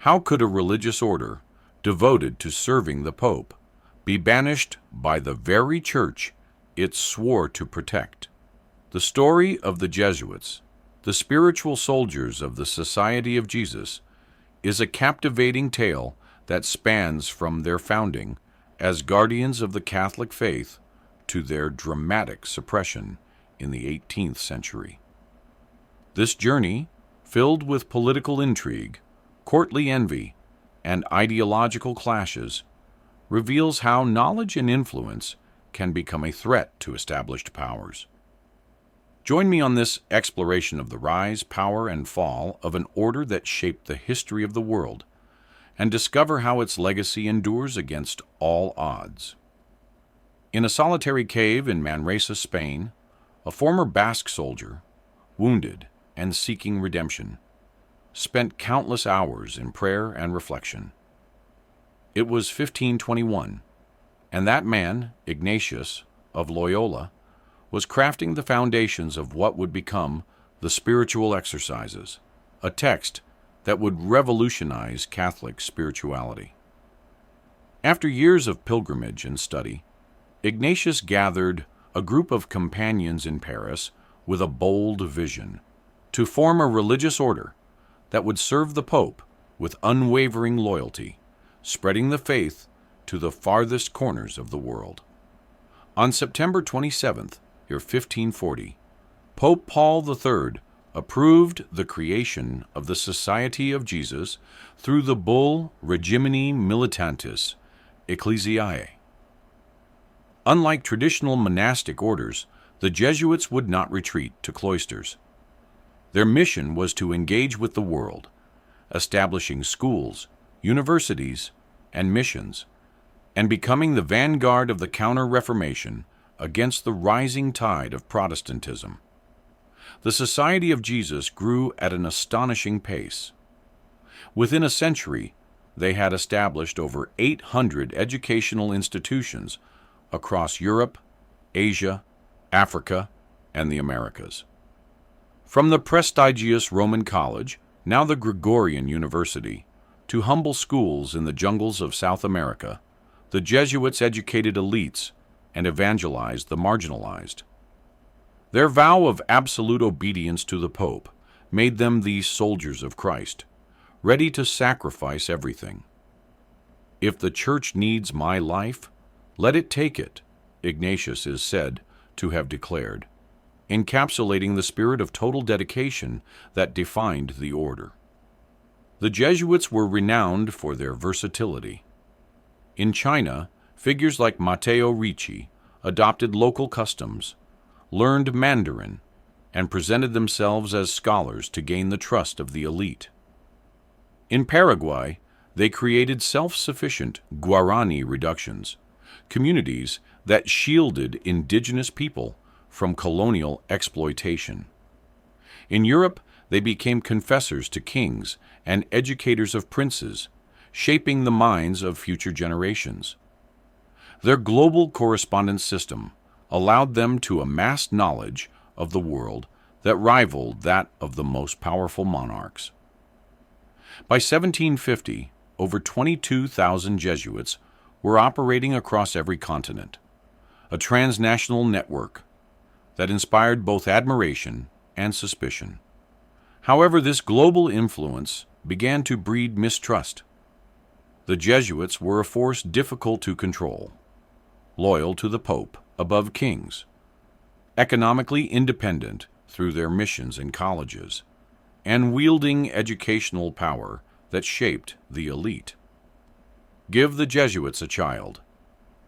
How could a religious order devoted to serving the Pope be banished by the very church it swore to protect? The story of the Jesuits, the spiritual soldiers of the Society of Jesus, is a captivating tale that spans from their founding as guardians of the Catholic faith to their dramatic suppression in the 18th century. This journey, filled with political intrigue, courtly envy, and ideological clashes, reveals how knowledge and influence can become a threat to established powers. Join me on this exploration of the rise, power, and fall of an order that shaped the history of the world, and discover how its legacy endures against all odds. In a solitary cave in Manresa, Spain, a former Basque soldier, wounded and seeking redemption, spent countless hours in prayer and reflection. It was 1521, and that man, Ignatius of Loyola, was crafting the foundations of what would become the Spiritual Exercises, a text that would revolutionize Catholic spirituality. After years of pilgrimage and study, Ignatius gathered a group of companions in Paris with a bold vision to form a religious order that would serve the Pope with unwavering loyalty, spreading the faith to the farthest corners of the world. On September 27th, 1540, Pope Paul III approved the creation of the Society of Jesus through the bull Regimini Militantis Ecclesiae. Unlike traditional monastic orders, the Jesuits would not retreat to cloisters. Their mission was to engage with the world, establishing schools, universities, and missions, and becoming the vanguard of the Counter-Reformation against the rising tide of Protestantism. The Society of Jesus grew at an astonishing pace. Within a century, they had established over 800 educational institutions across Europe, Asia, Africa, and the Americas. From the prestigious Roman College, now the Gregorian University, to humble schools in the jungles of South America, the Jesuits educated elites and evangelized the marginalized. Their vow of absolute obedience to the Pope made them the soldiers of Christ, ready to sacrifice everything. "If the Church needs my life, let it take it," Ignatius is said to have declared, encapsulating the spirit of total dedication that defined the order. The Jesuits were renowned for their versatility. In China, figures like Matteo Ricci adopted local customs, learned Mandarin, and presented themselves as scholars to gain the trust of the elite. In Paraguay, they created self-sufficient Guarani reductions, communities that shielded indigenous people from colonial exploitation. In Europe, they became confessors to kings and educators of princes, shaping the minds of future generations. Their global correspondence system allowed them to amass knowledge of the world that rivaled that of the most powerful monarchs. By 1750, over 22,000 Jesuits were operating across every continent, a transnational network that inspired both admiration and suspicion. However, this global influence began to breed mistrust. The Jesuits were a force difficult to control, loyal to the Pope above kings, economically independent through their missions and colleges, and wielding educational power that shaped the elite. "Give the Jesuits a child,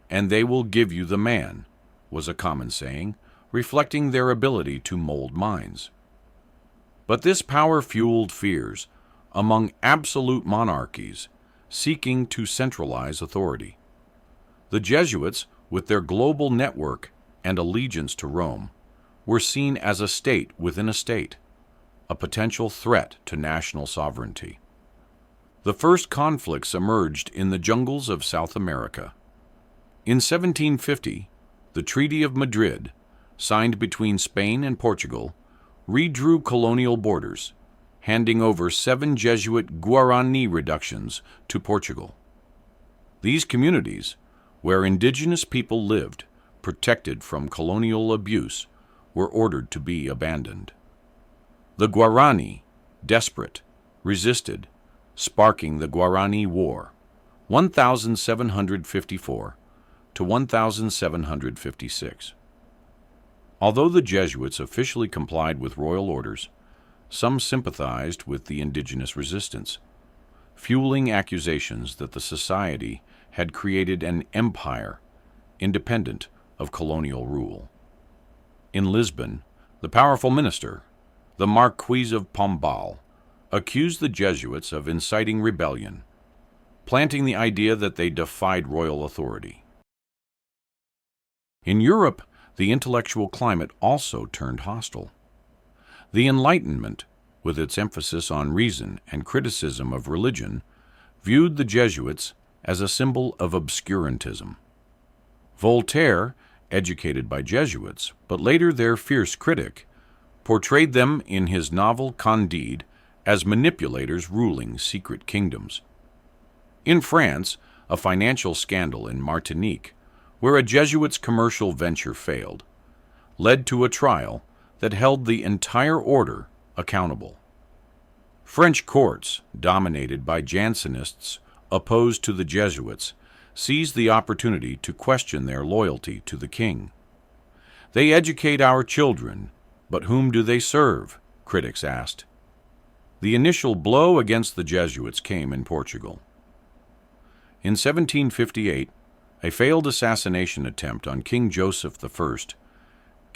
and they will give you the man," was a common saying, reflecting their ability to mold minds. But this power fueled fears among absolute monarchies seeking to centralize authority. The Jesuits, with their global network and allegiance to Rome, were seen as a state within a state, a potential threat to national sovereignty. The first conflicts emerged in the jungles of South America. In 1750, the Treaty of Madrid, signed between Spain and Portugal, redrew colonial borders, handing over 7 Jesuit Guarani reductions to Portugal. These communities, where indigenous people lived, protected from colonial abuse, were ordered to be abandoned. The Guarani, desperate, resisted, sparking the Guarani War, 1754 to 1756. Although the Jesuits officially complied with royal orders, some sympathized with the indigenous resistance, fueling accusations that the society had created an empire independent of colonial rule. In Lisbon, the powerful minister, the Marquis of Pombal, accused the Jesuits of inciting rebellion, planting the idea that they defied royal authority. In Europe, the intellectual climate also turned hostile. The Enlightenment, with its emphasis on reason and criticism of religion, viewed the Jesuits as a symbol of obscurantism. Voltaire, educated by Jesuits, but later their fierce critic, portrayed them in his novel Candide as manipulators ruling secret kingdoms. In France, a financial scandal in Martinique, where a Jesuits' commercial venture failed, led to a trial that held the entire order accountable. French courts, dominated by Jansenists opposed to the Jesuits, seized the opportunity to question their loyalty to the king. They educate our children, but whom do they serve? Critics asked. The initial blow against the Jesuits came in Portugal. In 1758, a failed assassination attempt on King Joseph I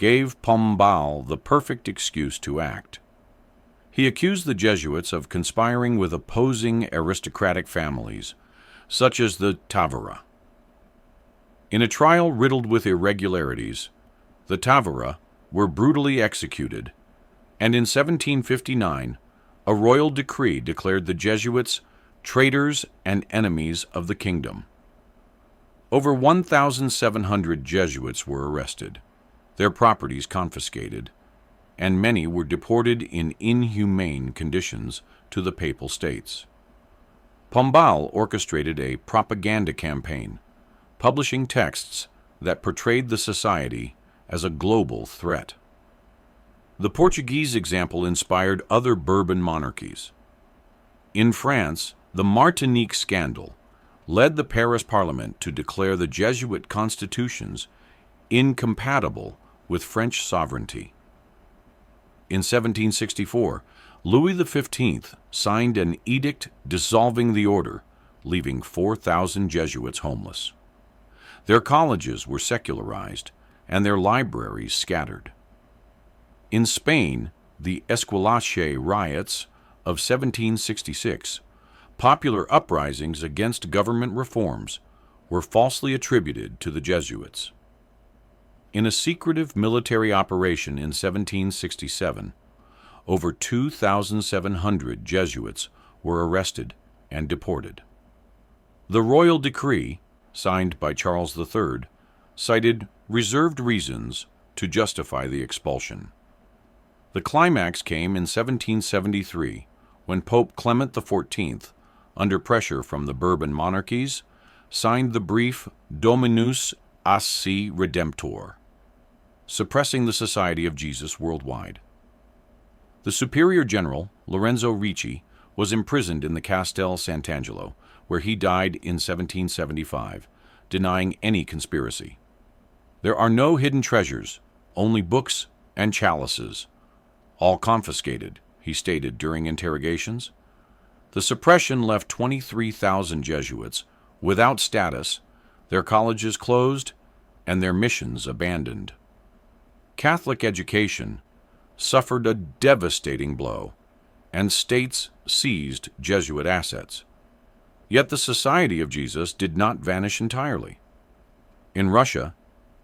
gave Pombal the perfect excuse to act. He accused the Jesuits of conspiring with opposing aristocratic families, such as the Tavera. In a trial riddled with irregularities, the Tavera were brutally executed, and in 1759, a royal decree declared the Jesuits traitors and enemies of the kingdom. Over 1,700 Jesuits were arrested, their properties confiscated, and many were deported in inhumane conditions to the Papal States. Pombal orchestrated a propaganda campaign, publishing texts that portrayed the society as a global threat. The Portuguese example inspired other Bourbon monarchies. In France, the Martinique scandal led the Paris Parliament to declare the Jesuit constitutions incompatible with French sovereignty. In 1764, Louis XV signed an edict dissolving the order, leaving 4,000 Jesuits homeless. Their colleges were secularized, and their libraries scattered. In Spain, the Esquilache riots of 1766, popular uprisings against government reforms, were falsely attributed to the Jesuits. In a secretive military operation in 1767, over 2,700 Jesuits were arrested and deported. The royal decree, signed by Charles III, cited reserved reasons to justify the expulsion. The climax came in 1773, when Pope Clement XIV, under pressure from the Bourbon monarchies, signed the brief Dominus Assi Redemptor, suppressing the Society of Jesus worldwide. The Superior General, Lorenzo Ricci, was imprisoned in the Castel Sant'Angelo, where he died in 1775, denying any conspiracy. There are no hidden treasures, only books and chalices, all confiscated, he stated during interrogations. The suppression left 23,000 Jesuits without status, their colleges closed, and their missions abandoned. Catholic education suffered a devastating blow, and states seized Jesuit assets. Yet the Society of Jesus did not vanish entirely. In Russia,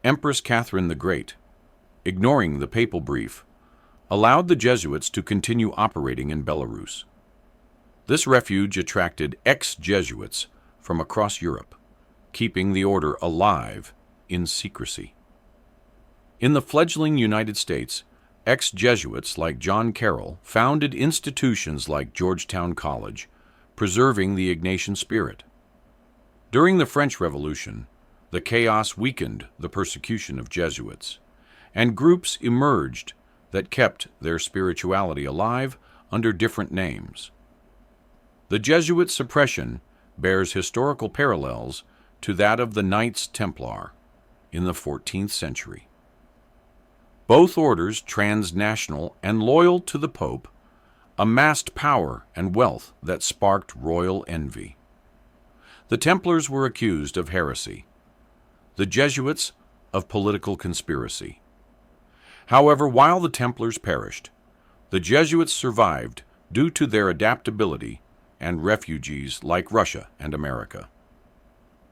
Empress Catherine the Great, ignoring the papal brief, allowed the Jesuits to continue operating in Belarus. This refuge attracted ex-Jesuits from across Europe, keeping the order alive in secrecy. In the fledgling United States, Ex-Jesuits like John Carroll founded institutions like Georgetown College, preserving the Ignatian spirit. During the French Revolution, the chaos weakened the persecution of Jesuits, and groups emerged that kept their spirituality alive under different names. The Jesuit suppression bears historical parallels to that of the Knights Templar in the 14th century. Both orders, transnational and loyal to the Pope, amassed power and wealth that sparked royal envy. The Templars were accused of heresy, the Jesuits of political conspiracy. However, while the Templars perished, the Jesuits survived due to their adaptability and refugees like Russia and America.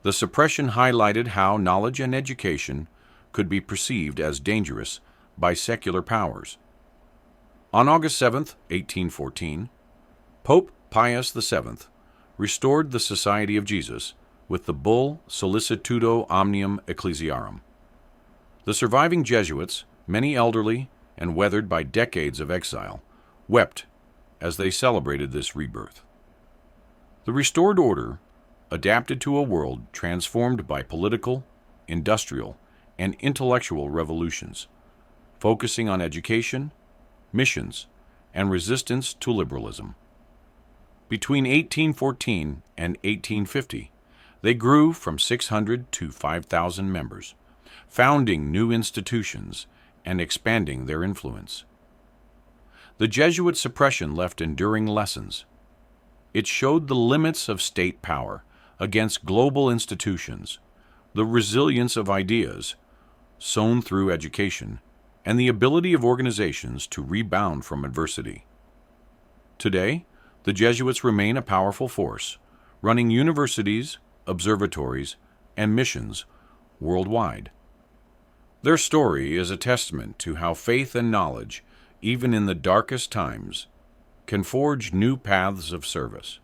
The suppression highlighted how knowledge and education could be perceived as dangerous by secular powers. On August 7, 1814, Pope Pius VII restored the Society of Jesus with the bull Solicitudo Omnium Ecclesiarum. The surviving Jesuits, many elderly and weathered by decades of exile, wept as they celebrated this rebirth. The restored order adapted to a world transformed by political, industrial, and intellectual revolutions, focusing on education, missions, and resistance to liberalism. Between 1814 and 1850, they grew from 600 to 5,000 members, founding new institutions and expanding their influence. The Jesuit suppression left enduring lessons. It showed the limits of state power against global institutions, the resilience of ideas sown through education, and the ability of organizations to rebound from adversity. Today, the Jesuits remain a powerful force, running universities, observatories, and missions worldwide. Their story is a testament to how faith and knowledge, even in the darkest times, can forge new paths of service.